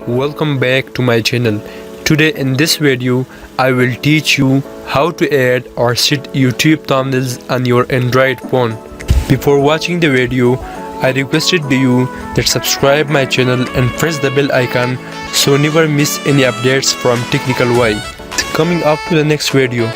welcome back to my channel. Today in this video I will teach you how to add or set YouTube thumbnails on your Android phone. Before watching the video, I requested you that subscribe my channel and press the bell icon so never miss any updates from Technical Way. Coming up to the next video.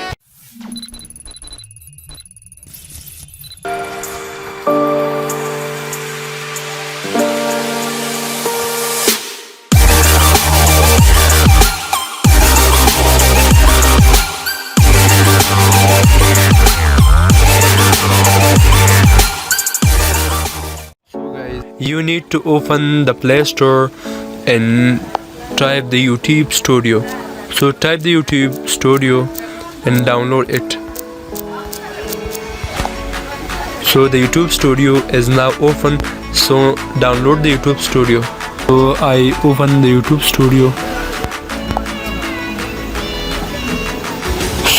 You need to open the Play Store and type the YouTube Studio. So type the YouTube Studio and download it. So the YouTube Studio is now open. So download the YouTube Studio. So I open the YouTube Studio.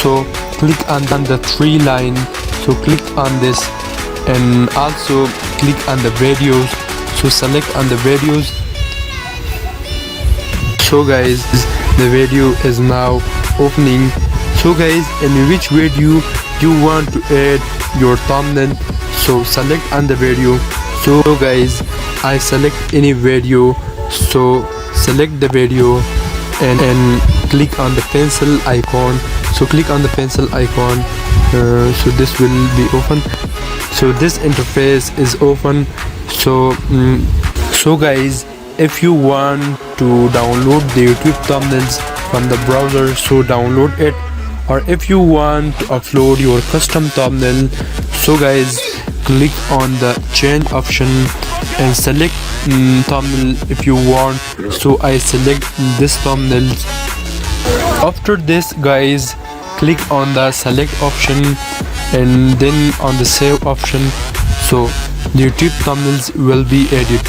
So click on the three line. So click on this and also click on the videos. So select on the videos. So guys, the video is now opening. So guys, in which video you want to add your thumbnail, so select on the video. So guys, I select any video. So select the video and click on the pencil icon. So click on the pencil icon. So this will be open. So this interface is open. So guys, if you want to download the YouTube thumbnails from the browser, so download it. Or if you want to upload your custom thumbnail, so guys, click on the change option and select thumbnail if you want. So I select this thumbnail. After this guys, click on the select option and then on the save option. So the YouTube thumbnails will be added.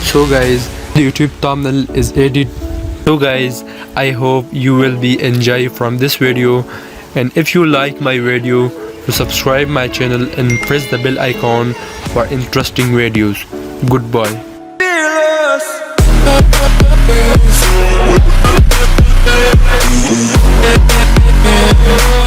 So guys, the YouTube thumbnail is added. So guys, I hope you will be enjoy from this video, and if you like my video, subscribe my channel and press the bell icon for interesting videos. Goodbye. Fearless.